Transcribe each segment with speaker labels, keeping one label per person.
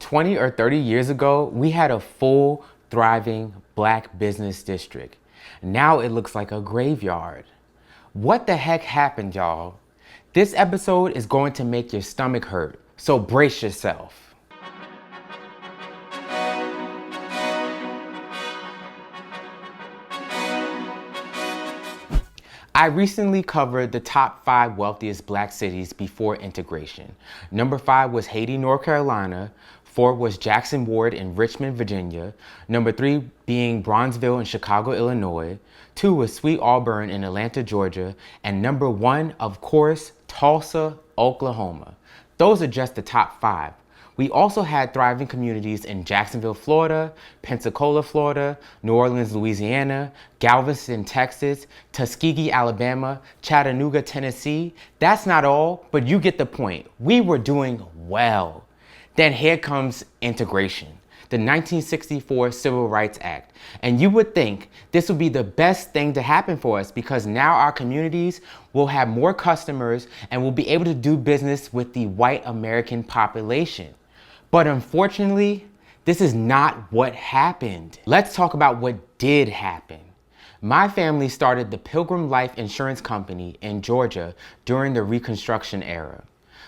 Speaker 1: 20 or 30 years ago, we had a full, thriving black business district. Now it looks like a graveyard. What the heck happened, y'all? This episode is going to make your stomach hurt, so brace yourself. I recently covered the top 5 wealthiest black cities before integration. Number 5 was Haiti, North Carolina. 4 was Jackson Ward in Richmond, Virginia. Number 3 being Bronzeville in Chicago, Illinois. 2 was Sweet Auburn in Atlanta, Georgia. And number 1, of course, Tulsa, Oklahoma. Those are just the top 5. We also had thriving communities in Jacksonville, Florida, Pensacola, Florida, New Orleans, Louisiana, Galveston, Texas, Tuskegee, Alabama, Chattanooga, Tennessee. That's not all, but you get the point. We were doing well. Then here comes integration, the 1964 Civil Rights Act. And you would think this would be the best thing to happen for us because now our communities will have more customers and will be able to do business with the white American population. But unfortunately, this is not what happened. Let's talk about what did happen. My family started the Pilgrim Life Insurance Company in Georgia during the Reconstruction era.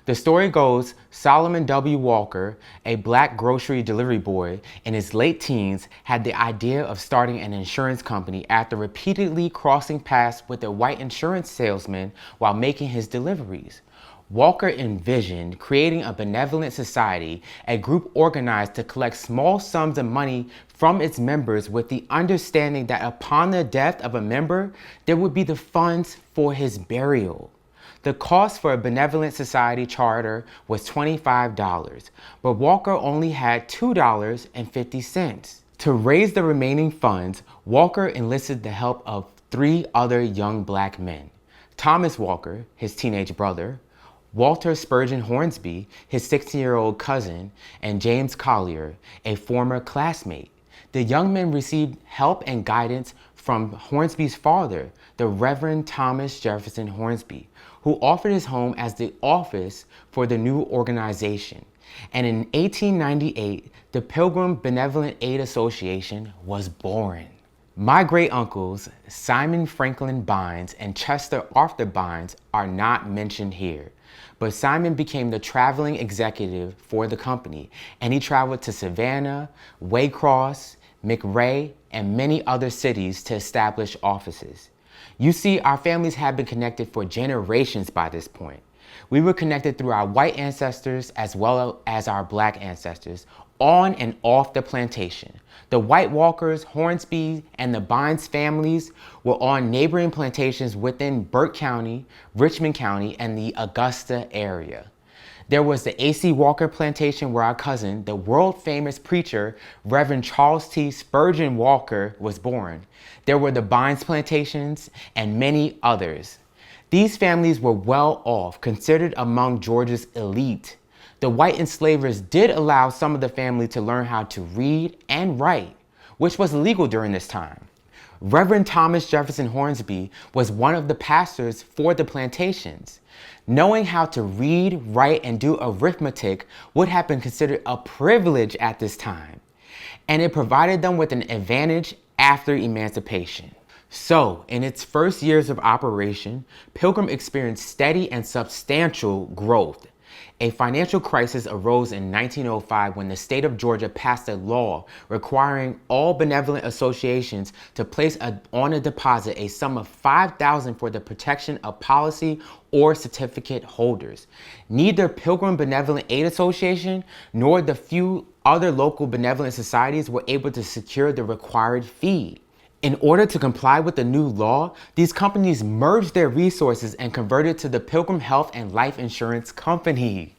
Speaker 1: The story goes, Solomon W. Walker, a black grocery delivery boy in his late teens, had the idea of starting an insurance company after repeatedly crossing paths with a white insurance salesman while making his deliveries. Walker envisioned creating a benevolent society, a group organized to collect small sums of money from its members with the understanding that upon the death of a member, there would be the funds for his burial. The cost for a benevolent society charter was $25, but Walker only had $2.50. To raise the remaining funds, Walker enlisted the help of 3 other young black men: Thomas Walker, his teenage brother, Walter Spurgeon Hornsby, his 16-year-old cousin, and James Collier, a former classmate. The young men received help and guidance from Hornsby's father, the Reverend Thomas Jefferson Hornsby, who offered his home as the office for the new organization. And in 1898, the Pilgrim Benevolent Aid Association was born. My great-uncles, Simon Franklin Bynes and Chester Arthur Bynes, are not mentioned here. But Simon became the traveling executive for the company, and he traveled to Savannah, Waycross, McRae, and many other cities to establish offices. You see, our families had been connected for generations by this point. We were connected through our white ancestors as well as our black ancestors, on and off the plantation. The White Walkers, Hornsby, and the Bynes families were on neighboring plantations within Burke County, Richmond County, and the Augusta area. There was the A.C. Walker plantation where our cousin, the world-famous preacher, Reverend Charles T. Spurgeon Walker, was born. There were the Bynes plantations and many others. These families were well off, considered among Georgia's elite. The white enslavers did allow some of the family to learn how to read and write, which was illegal during this time. Reverend Thomas Jefferson Hornsby was one of the pastors for the plantations. Knowing how to read, write, and do arithmetic would have been considered a privilege at this time, and it provided them with an advantage after emancipation. So, in its first years of operation, Pilgrim experienced steady and substantial growth. A financial crisis arose in 1905 when the state of Georgia passed a law requiring all benevolent associations to place on a deposit a sum of $5,000 for the protection of policy or certificate holders. Neither Pilgrim Benevolent Aid Association nor the few other local benevolent societies were able to secure the required fee. In order to comply with the new law, these companies merged their resources and converted to the Pilgrim Health and Life Insurance Company.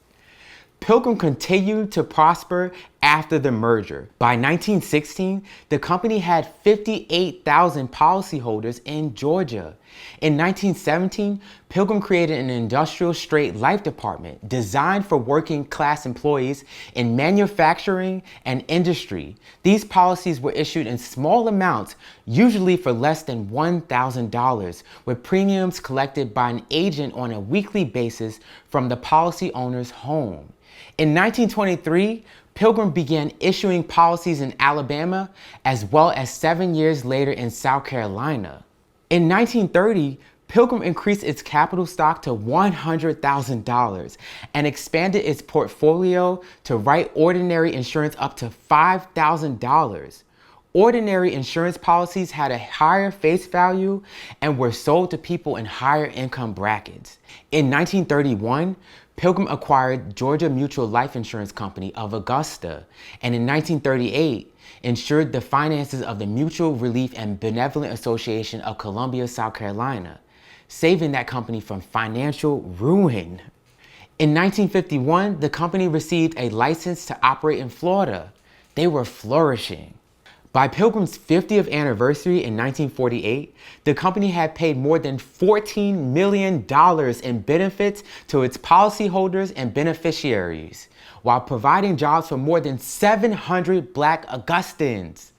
Speaker 1: Pilgrim continued to prosper after the merger. By 1916, the company had 58,000 policyholders in Georgia. In 1917, Pilgrim created an industrial straight life department designed for working class employees in manufacturing and industry. These policies were issued in small amounts, usually for less than $1,000, with premiums collected by an agent on a weekly basis from the policy owner's home. In 1923, Pilgrim began issuing policies in Alabama as well as 7 years later in South Carolina. In 1930, Pilgrim increased its capital stock to $100,000 and expanded its portfolio to write ordinary insurance up to $5,000. Ordinary insurance policies had a higher face value and were sold to people in higher income brackets. In 1931, Pilgrim acquired Georgia Mutual Life Insurance Company of Augusta, and in 1938, insured the finances of the Mutual Relief and Benevolent Association of Columbia, South Carolina, saving that company from financial ruin. In 1951, the company received a license to operate in Florida. They were flourishing. By Pilgrim's 50th anniversary in 1948, the company had paid more than $14 million in benefits to its policyholders and beneficiaries, while providing jobs for more than 700 Black Augustans.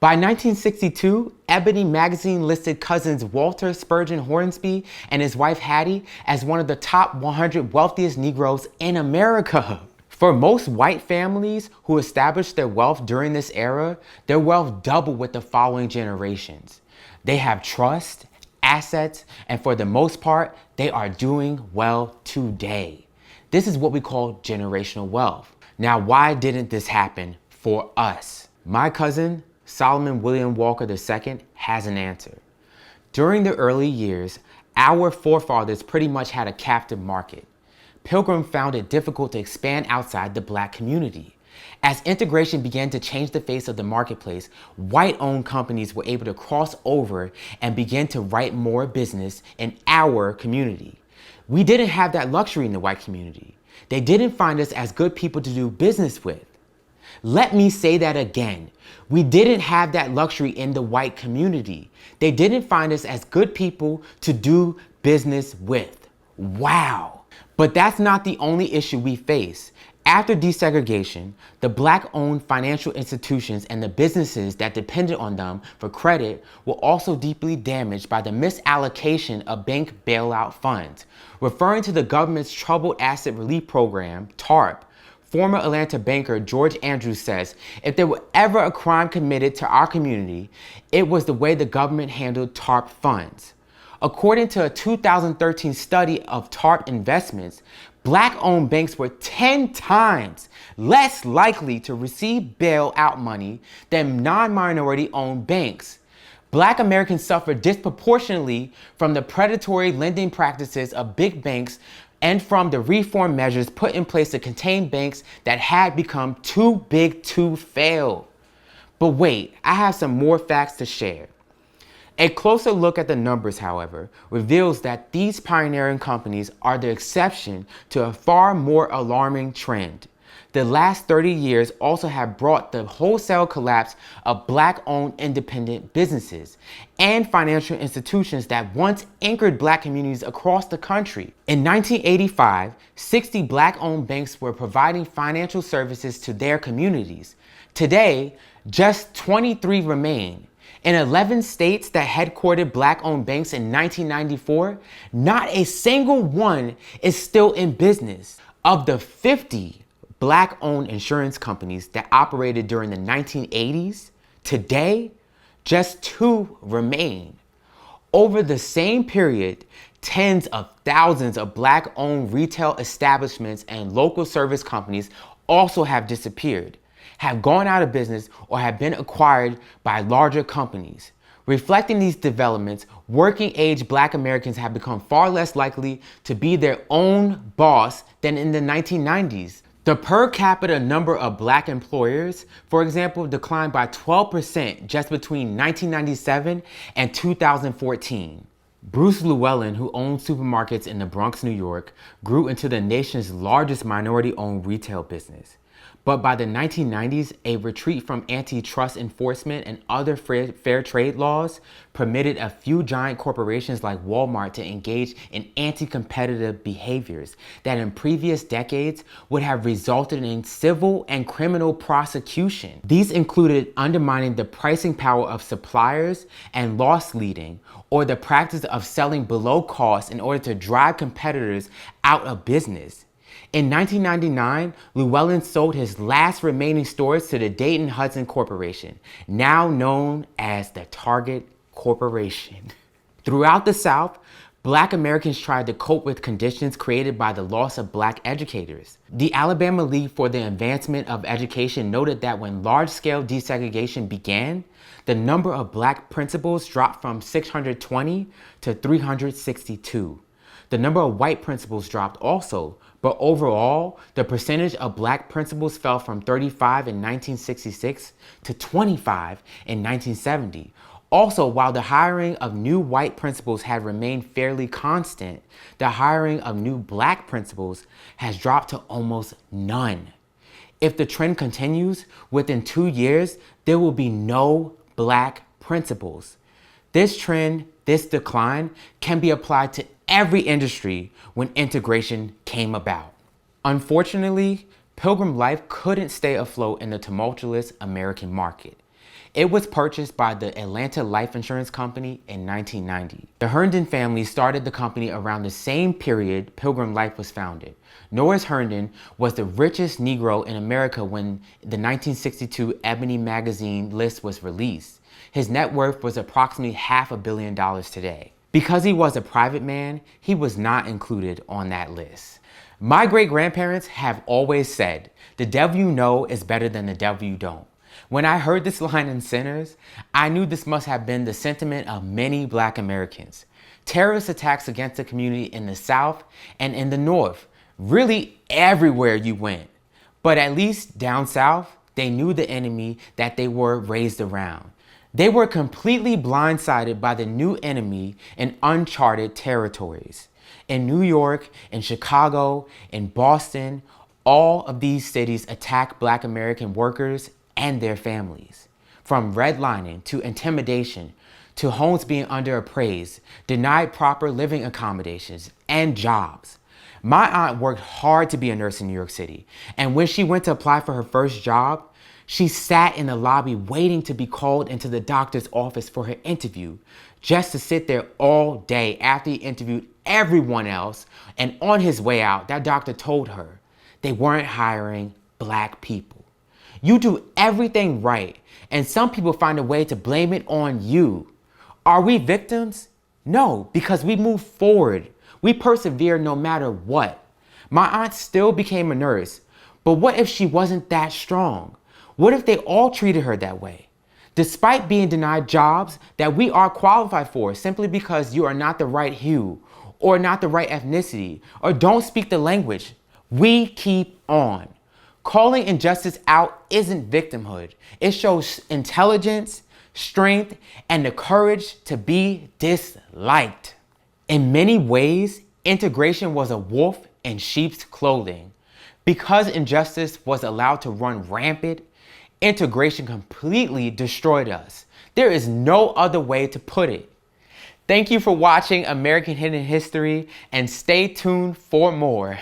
Speaker 1: By 1962, Ebony magazine listed cousins Walter Spurgeon Hornsby and his wife Hattie as one of the top 100 wealthiest Negroes in America. For most white families who established their wealth during this era, their wealth doubled with the following generations. They have trust, assets, and for the most part, they are doing well today. This is what we call generational wealth. Now, why didn't this happen for us? My cousin, Solomon William Walker II, has an answer. During the early years, our forefathers pretty much had a captive market. Pilgrim found it difficult to expand outside the Black community. As integration began to change the face of the marketplace, white-owned companies were able to cross over and begin to write more business in our community. We didn't have that luxury in the white community. They didn't find us as good people to do business with. Let me say that again. We didn't have that luxury in the white community. They didn't find us as good people to do business with. Wow. But that's not the only issue we face. After desegregation, the Black-owned financial institutions and the businesses that depended on them for credit were also deeply damaged by the misallocation of bank bailout funds. Referring to the government's Troubled Asset Relief Program, TARP, former Atlanta banker George Andrews says, if there were ever a crime committed to our community, it was the way the government handled TARP funds. According to a 2013 study of TARP investments, Black-owned banks were 10 times less likely to receive bailout money than non-minority-owned banks. Black Americans suffered disproportionately from the predatory lending practices of big banks and from the reform measures put in place to contain banks that had become too big to fail. But wait, I have some more facts to share. A closer look at the numbers, however, reveals that these pioneering companies are the exception to a far more alarming trend. The last 30 years also have brought the wholesale collapse of Black-owned independent businesses and financial institutions that once anchored Black communities across the country. In 1985, 60 Black-owned banks were providing financial services to their communities. Today, just 23 remain. In 11 states that headquartered Black-owned banks in 1994, not a single one is still in business. Of the 50 Black-owned insurance companies that operated during the 1980s, today, just 2 remain. Over the same period, tens of thousands of Black-owned retail establishments and local service companies also have disappeared, have gone out of business, or have been acquired by larger companies. Reflecting these developments, working-age Black Americans have become far less likely to be their own boss than in the 1990s. The per capita number of Black employers, for example, declined by 12% just between 1997 and 2014. Bruce Llewellyn, who owned supermarkets in the Bronx, New York, grew into the nation's largest minority-owned retail business. But by the 1990s, a retreat from antitrust enforcement and other fair trade laws permitted a few giant corporations like Walmart to engage in anti-competitive behaviors that in previous decades would have resulted in civil and criminal prosecution. These included undermining the pricing power of suppliers and loss leading, or the practice of selling below cost in order to drive competitors out of business. In 1999, Llewellyn sold his last remaining stores to the Dayton Hudson Corporation, now known as the Target Corporation. Throughout the South, Black Americans tried to cope with conditions created by the loss of Black educators. The Alabama League for the Advancement of Education noted that when large-scale desegregation began, the number of Black principals dropped from 620 to 362. The number of white principals dropped also, but overall, the percentage of Black principals fell from 35 in 1966 to 25 in 1970. Also, while the hiring of new white principals had remained fairly constant, the hiring of new Black principals has dropped to almost none. If the trend continues, within 2 years, there will be no Black principals. This trend, this decline, can be applied to every industry when integration came about. Unfortunately, Pilgrim Life couldn't stay afloat in the tumultuous American market. It was purchased by the Atlanta Life Insurance Company in 1990. The Herndon family started the company around the same period Pilgrim Life was founded. Norris Herndon was the richest Negro in America when the 1962 Ebony magazine list was released. His net worth was approximately $500 million today. Because he was a private man, he was not included on that list. My great-grandparents have always said, the devil you know is better than the devil you don't. When I heard this line in Sinners, I knew this must have been the sentiment of many Black Americans. Terrorist attacks against the community in the South and in the North, really everywhere you went. But at least down South, they knew the enemy that they were raised around. They were completely blindsided by the new enemy in uncharted territories. In New York, in Chicago, in Boston, all of these cities attacked Black American workers and their families. From redlining to intimidation to homes being underappraised, denied proper living accommodations and jobs. My aunt worked hard to be a nurse in New York City, and when she went to apply for her first job, she sat in the lobby waiting to be called into the doctor's office for her interview, just to sit there all day after he interviewed everyone else, and on his way out, that doctor told her they weren't hiring Black people. You do everything right, and some people find a way to blame it on you. Are we victims? No, because we move forward. We persevere no matter what. My aunt still became a nurse, but what if she wasn't that strong? What if they all treated her that way? Despite being denied jobs that we are qualified for simply because you are not the right hue, or not the right ethnicity, or don't speak the language, we keep on. Calling injustice out isn't victimhood. It shows intelligence, strength, and the courage to be disliked. In many ways, integration was a wolf in sheep's clothing. Because injustice was allowed to run rampant, integration completely destroyed us. There is no other way to put it. Thank you for watching American Hidden History, and stay tuned for more.